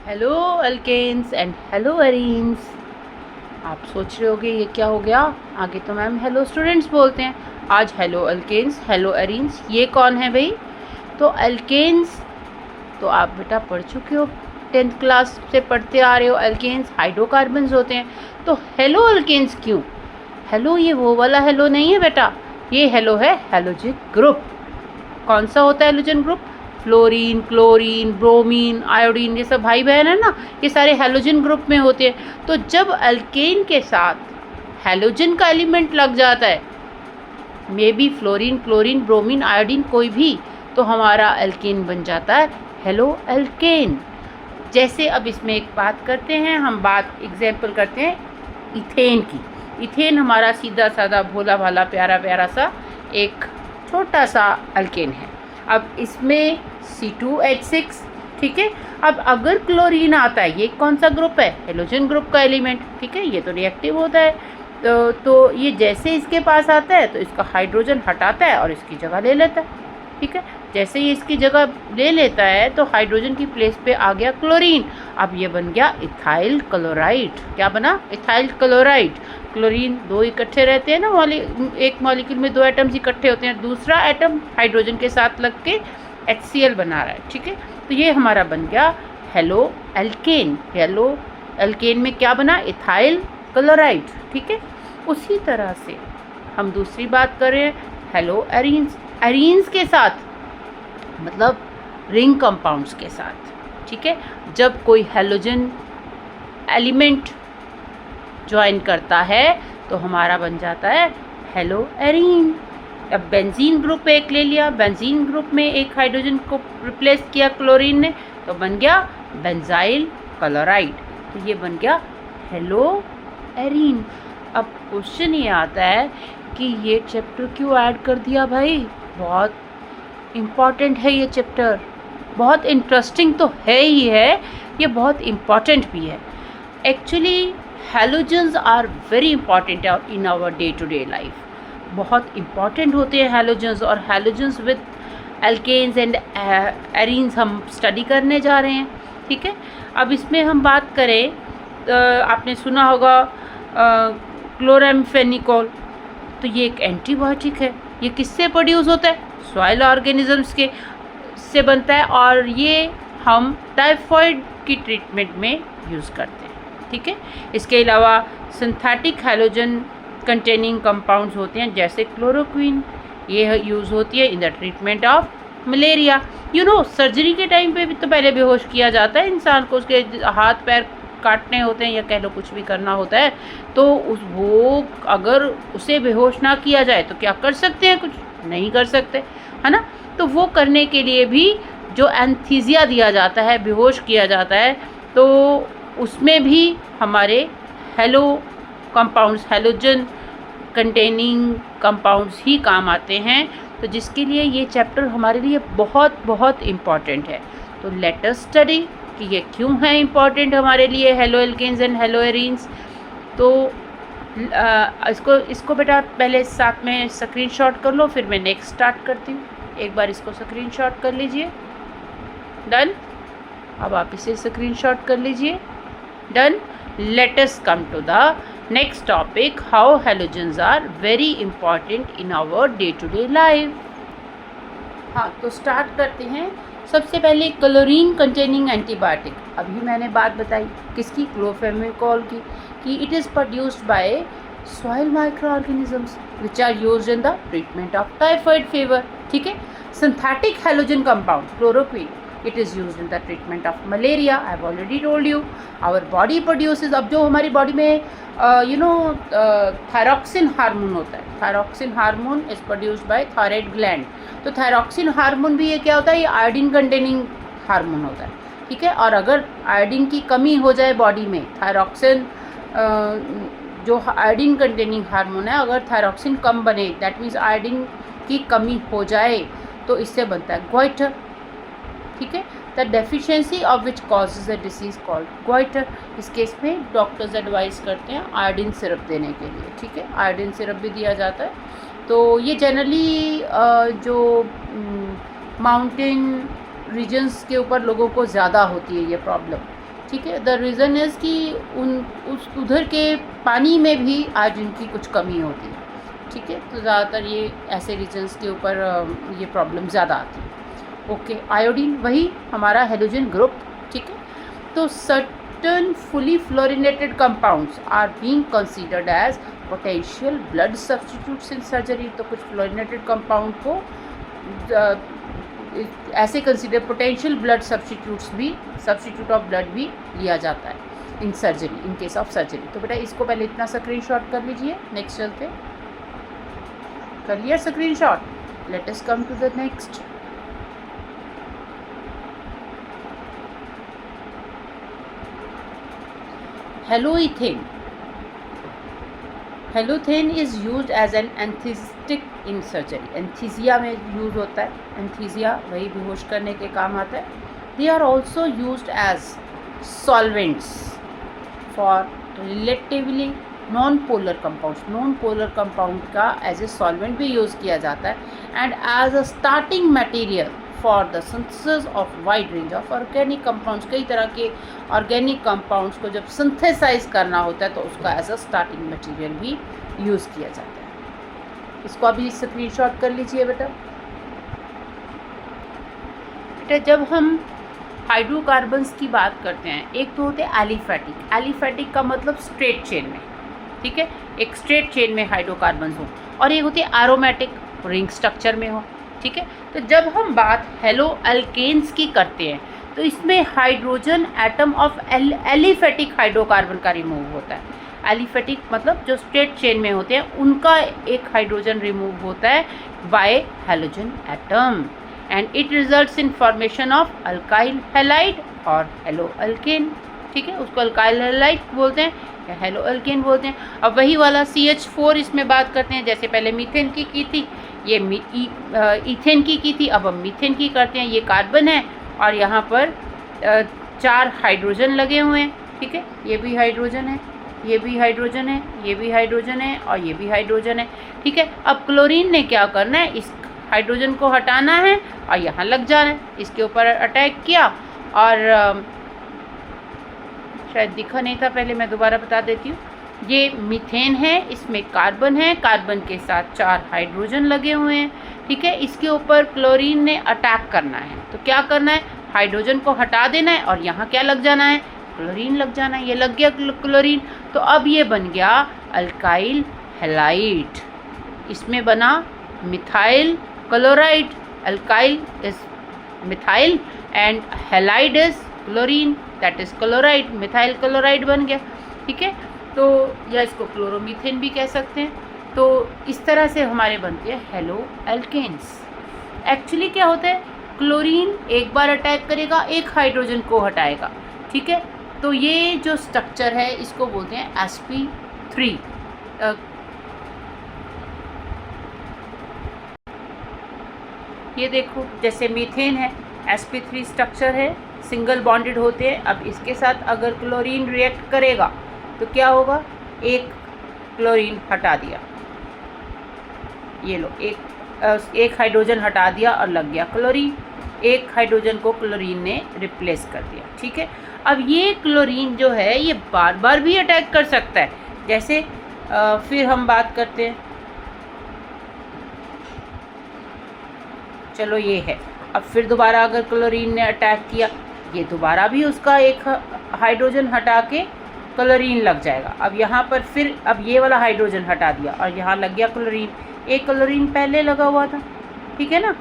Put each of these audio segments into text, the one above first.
Hello alkanes and haloarenes. आप सोच रहे होगे ये क्या हो गया, आगे तो मैम हेलो स्टूडेंट्स बोलते हैं, आज हेलो अल्केन्स हेलो एरीन्स, ये कौन है भाई? तो अल्केन्स तो आप बेटा पढ़ चुके हो, 10th क्लास से पढ़ते आ रहे हो। अल्केन्स हाइड्रोकार्बन्स होते हैं, तो हेलो अल्केन्स क्यों? हेलो ये वो वाला हेलो नहीं है बेटा, ये हेलो है हैलोजन ग्रुप। कौन सा होता है halogen group? Fluorine, chlorine, bromine, iodine, ये सब भाई बहन है ना, ये सारे हैलोजन ग्रुप में होते हैं। तो जब अल्केन के साथ हैलोजन का एलिमेंट लग जाता है, may be fluorine, chlorine, bromine, iodine कोई भी, तो हमारा अल्केन बन जाता है हेलो अल्केन। जैसे अब इसमें एक बात करते हैं, हम बात एग्जाम्पल करते हैं इथेन की। इथेन हमारा सीधा साधा भोला भाला प्यारा प्यारा सा एक छोटा सा अल्केन है। अब इसमें C2H6, ठीक है। अब अगर क्लोरीन आता है, ये कौन सा ग्रुप है? हेलोजन ग्रुप का एलिमेंट, ठीक है। ये तो रिएक्टिव होता है, तो ये जैसे इसके पास आता है तो इसका हाइड्रोजन हटाता है और इसकी जगह ले लेता है, ठीक है। जैसे ये इसकी जगह ले लेता है तो हाइड्रोजन की प्लेस पे आ गया क्लोरीन। अब ये बन गया इथाइल क्लोराइड। क्या बना? Ethyl chloride. क्लोरीन दो इकट्ठे रहते हैं ना, एक मॉलिक्यूल में दो एटम्स इकट्ठे होते हैं, दूसरा एटम हाइड्रोजन के साथ लग के HCl बना रहा है, ठीक है। तो ये हमारा बन गया हेलो अल्केन। हेलो अल्केन में क्या बना? इथाइल क्लोराइड, ठीक है। उसी तरह से हम दूसरी बात कर रहे हैं हेलो एरीन्स। एरीन्स के साथ मतलब रिंग कंपाउंड्स के साथ, ठीक है। जब कोई हैलोजन एलिमेंट ज्वाइन करता है तो हमारा बन जाता है हेलो एरीन। अब बेंजीन ग्रुप एक ले लिया, बेंजीन ग्रुप में एक हाइड्रोजन को रिप्लेस किया क्लोरीन ने, तो बन गया बेंजाइल क्लोराइड। तो ये बन गया हेलो एरीन। अब क्वेश्चन ये आता है कि ये चैप्टर क्यों ऐड कर दिया भाई? बहुत इम्पॉर्टेंट है ये चैप्टर, बहुत इंटरेस्टिंग तो है ही है, ये बहुत इम्पॉर्टेंट भी है। Actually halogens are very important in our day to day life. बहुत इम्पॉर्टेंट होते हैं हैलोजन्स, और halogens with alkanes and arenes हम स्टडी करने जा रहे हैं, ठीक है। अब इसमें हम बात करें, आपने सुना होगा क्लोरामफेनिकोल, तो ये एक एंटीबायोटिक है। ये किससे प्रोड्यूस होता है? सॉइल ऑर्गेनिजम्स के से बनता है, और ये हम टाइफॉइड की ट्रीटमेंट में यूज़ करते हैं, ठीक है। इसके अलावा सिंथेटिक हैलोजन कंटेनिंग कंपाउंड्स होते हैं, जैसे क्लोरोक्विन, ये यूज़ होती है इन the treatment of malaria. Surgery के टाइम पे भी तो पहले बेहोश किया जाता है इंसान को, उसके हाथ पैर काटने होते हैं या कह लो कुछ भी करना होता है, तो वो अगर उसे बेहोश ना किया जाए तो क्या कर सकते हैं? कुछ नहीं कर सकते, है ना। तो वो करने के लिए भी जो एंथीसिया दिया जाता है, बेहोश किया जाता है, तो उसमें भी हमारे halo compounds, halogen containing compounds ही काम आते हैं। तो जिसके लिए ये चैप्टर हमारे लिए बहुत बहुत इम्पॉर्टेंट है। तो लेट अस स्टडी कि ये क्यों है इम्पॉर्टेंट हमारे लिए, haloalkanes and haloarenes. तो इसको बेटा पहले साथ में स्क्रीनशॉट कर लो, फिर मैं नेक्स्ट स्टार्ट करती हूँ। एक बार इसको स्क्रीनशॉट कर लीजिए, डन। अब आप इसे स्क्रीनशॉट कर लीजिए, done. Let us come to the next topic, how halogens are very important in our day to day life. हाँ, तो स्टार्ट करते हैं। सबसे पहले क्लोरीन कंटेनिंग एंटीबायोटिक। अभी मैंने बात बताई किसकी? क्लोरामफेनिकोल की, कि it is produced by soil micro organisms which are used in the treatment of typhoid fever, ठीक है। Synthetic halogen compound chloroquine, it is used in the treatment of malaria. I have already told you. Our body produces, अब जो हमारी body में thyroxine hormone होता है, thyroxine hormone is produced by thyroid gland. तो thyroxine hormone भी ये क्या होता है? ये आयोडीन कंटेनिंग हार्मोन होता है, ठीक है। और अगर आयोडीन की कमी हो जाए बॉडी में, थायरॉक्सिन जो आयोडीन कंटेनिंग हार्मोन है, अगर थायरॉक्सिन कम बने, दैट मीन्स आयोडीन की कमी हो जाए, तो इससे बनता है ग्वाइटर, ठीक है। The deficiency of which causes a disease called goitre. इस केस में डॉक्टर्स एडवाइस करते हैं आयोडीन सिरप देने के लिए, ठीक है। आयोडीन सिरप भी दिया जाता है। तो ये जनरली जो माउंटेन रीजन्स के ऊपर लोगों को ज़्यादा होती है ये प्रॉब्लम, ठीक है। द रीज़न इज़ कि उधर के पानी में भी आयोडीन की कुछ कमी होती है। ठीक है, तो ज़्यादातर ये ऐसे रीजन्स के ऊपर ये प्रॉब्लम ज़्यादा आती है। ओके, आयोडीन वही हमारा हेलोजन ग्रुप। ठीक है, तो certain fully fluorinated compounds are being considered as potential blood substitutes in surgery. तो कुछ फ्लोरिनेटेड कंपाउंड को ऐसे consider potential blood substitute of blood भी लिया जाता है in surgery, in case of surgery. तो बेटा इसको पहले इतना स्क्रीनशॉट कर लीजिए। नेक्स्ट चलते, कर लिया screenshot. Let us come to the next. Haloethane. Halothane is used as an anaesthetic in surgery. Anaesthesia में यूज होता है। एंथीसिया वही बेहोश करने के काम आता है। They are also used as solvents for relatively non polar compounds. Non polar compound का एज ए सॉल्वेंट भी यूज़ किया जाता है and as a starting material for the synthesis of wide range of organic compounds. कई तरह के organic compounds को जब सिंथेसाइज करना होता है तो उसका एज अ स्टार्टिंग मटेरियल भी यूज़ किया जाता है। इसको अभी स्क्रीनशॉट कर लीजिए बेटा। जब हम हाइड्रोकार्बन्स की बात करते हैं, एक तो होते हैं एलिफैटिक। एलिफैटिक का मतलब स्ट्रेट चेन में, ठीक है, एक स्ट्रेट चेन में हाइड्रोकार्बन्स हो, और एक होती है एरोमेटिक, रिंग स्ट्रक्चर में हो। ठीक है, तो जब हम बात हेलो अल्केन्स की करते हैं तो इसमें hydrogen atom of aliphatic hydrocarbon का रिमूव होता है। एलिफैटिक मतलब जो स्ट्रेट चेन में होते हैं उनका एक हाइड्रोजन रिमूव होता है bye halogen atom and it results in formation of alkyl halide और हेलो अल्केन। ठीक है, उसको अल्काइल हैलाइड बोलते हैं या हेलो अल्केन बोलते हैं। अब वही वाला CH4 इसमें बात करते हैं, जैसे पहले मीथेन की थी, ये इथेन की थी, अब हम मीथेन की करते हैं। ये कार्बन है और यहाँ पर 4 हाइड्रोजन लगे हुए हैं। ठीक है, ये भी हाइड्रोजन है, ये भी हाइड्रोजन है, ये भी हाइड्रोजन है और ये भी हाइड्रोजन है। ठीक है, अब क्लोरीन ने क्या करना है, इस हाइड्रोजन को हटाना है और यहाँ लग जाना है। इसके ऊपर अटैक किया और शायद दिखा नहीं था पहले, मैं दोबारा बता देती हूँ। ये मीथेन है, इसमें कार्बन है, कार्बन के साथ 4 हाइड्रोजन लगे हुए हैं। ठीक है, इसके ऊपर क्लोरीन ने अटैक करना है, तो क्या करना है, हाइड्रोजन को हटा देना है और यहाँ क्या लग जाना है, क्लोरीन लग जाना है। ये लग गया क्लोरीन, तो अब ये बन गया अल्काइल हैलाइड। इसमें बना methyl chloride. Alkyl is methyl and halide is chlorine, that is chloride, methyl chloride बन गया। ठीक है, तो या इसको क्लोरोमीथेन भी कह सकते हैं। तो इस तरह से हमारे बनते हैं हेलो अल्केन्स। एक्चुअली क्या होता है, क्लोरीन एक बार अटैक करेगा, एक हाइड्रोजन को हटाएगा। ठीक है, तो ये जो स्ट्रक्चर है इसको बोलते हैं sp3। ये देखो, जैसे मीथेन है, sp3 स्ट्रक्चर है, सिंगल बॉन्डेड होते हैं। अब इसके साथ अगर क्लोरीन रिएक्ट करेगा तो क्या होगा, एक क्लोरीन हटा दिया, ये लो, एक हाइड्रोजन हटा दिया और लग गया क्लोरीन। एक हाइड्रोजन को क्लोरीन ने रिप्लेस कर दिया। ठीक है, अब ये क्लोरीन जो है ये बार बार भी अटैक कर सकता है। जैसे फिर हम बात करते हैं, चलो ये है, अब फिर दोबारा अगर क्लोरीन ने अटैक किया, ये दोबारा भी उसका एक हाइड्रोजन हटा के क्लोरीन लग जाएगा। अब यहाँ पर फिर अब ये वाला हाइड्रोजन हटा दिया और यहाँ लग गया क्लोरीन। एक क्लोरीन पहले लगा हुआ था, ठीक है ना,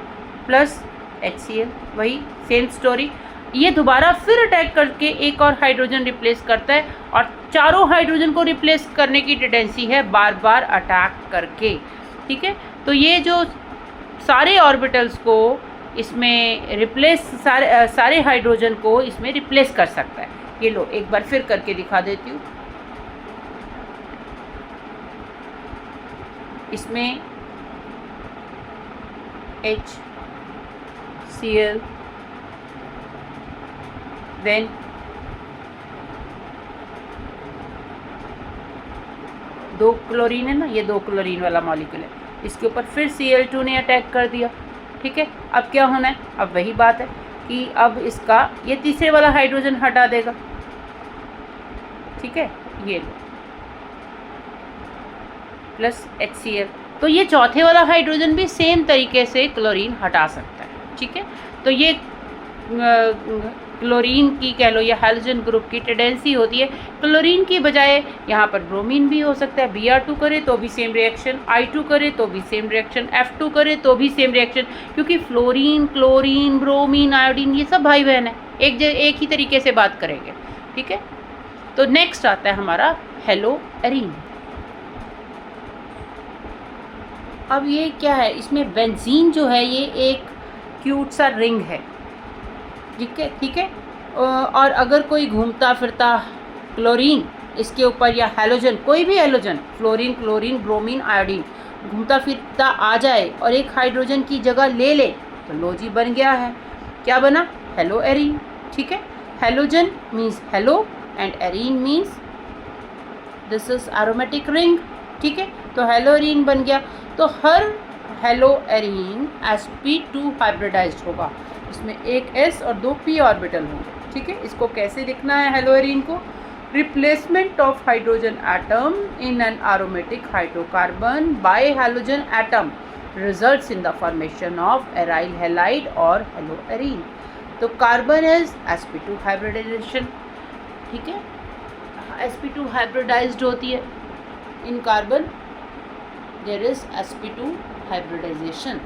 प्लस HCl, वही सेम स्टोरी। ये दोबारा फिर अटैक करके एक और हाइड्रोजन रिप्लेस करता है और चारों हाइड्रोजन को रिप्लेस करने की टेंडेंसी है बार बार अटैक करके। ठीक है, तो ये जो सारे ऑर्बिटल्स को इसमें रिप्लेस, सारे हाइड्रोजन को इसमें रिप्लेस कर सकता है। ये लो, एक बार फिर करके दिखा देती हूँ। इसमें HCl, देन दो क्लोरीन है ना, ये 2 क्लोरीन वाला मॉलिक्यूल है, इसके ऊपर फिर Cl2 ने अटैक कर दिया। ठीक है, अब क्या होना है, अब वही बात है कि अब इसका ये तीसरे वाला हाइड्रोजन हटा देगा। ठीक है, ये लो प्लस HCl। तो ये चौथे वाला हाइड्रोजन भी सेम तरीके से क्लोरीन हटा सकता है, ठीक है। तो ये क्लोरीन की कह लो या हैलोजन ग्रुप की टेंडेंसी होती है क्लोरीन की बजाय यहाँ पर ब्रोमीन भी हो सकता है। Br2 करे तो भी सेम रिएक्शन, I2 करे तो भी सेम रिएक्शन, F2 करे तो भी सेम रिएक्शन, क्योंकि फ्लोरीन, क्लोरीन, ब्रोमीन, आयोडीन ये सब भाई बहन है, एक ही तरीके से बात करेंगे, ठीक है। तो नेक्स्ट आता है हमारा हेलो एरीन। अब ये क्या है, इसमें बेंजीन जो है ये एक क्यूट सा रिंग है, ठीक है। और अगर कोई घूमता फिरता क्लोरीन इसके ऊपर या हैलोजन, कोई भी halogen, fluorine, chlorine, bromine, iodine घूमता फिरता आ जाए और एक हाइड्रोजन की जगह ले ले तो लो जी बन गया है, क्या बना, हेलो एरीन, ठीक है। Halogen means hello and arene means this is aromatic ring, ठीक है। तो हेलो एरीन बन गया। तो हर हेलो एरीन sp2 हाइब्रिडाइज्ड होगा, इसमें एक s और 2 p ऑर्बिटल होंगे, ठीक है। इसको कैसे लिखना है हेलो एरीन को, replacement of hydrogen atom in an aromatic hydrocarbon by halogen atom results in the formation of aryl halide और हेलो एरीन। तो कार्बन इज sp2 हाइब्रिडाइजेशन, ठीक है, sp2 हाइब्रिडाइज्ड होती है इन carbon, there is sp2 hybridization.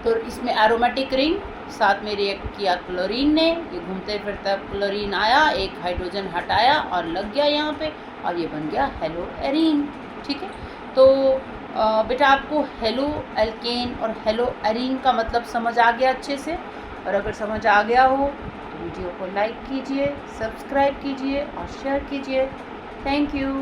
तो इसमें aromatic ring, साथ में रिएक्ट किया क्लोरीन ने, ये घूमते फिरता क्लोरीन आया, एक हाइड्रोजन हटाया और लग गया यहाँ पे, और ये बन गया हेलो एरीन, ठीक है। तो बेटा आपको हेलो एल्केन और हेलो एरीन का मतलब समझ आ गया अच्छे से, और अगर समझ आ गया हो तो वीडियो को लाइक कीजिए, सब्सक्राइब कीजिए और शेयर कीजिए। Thank you.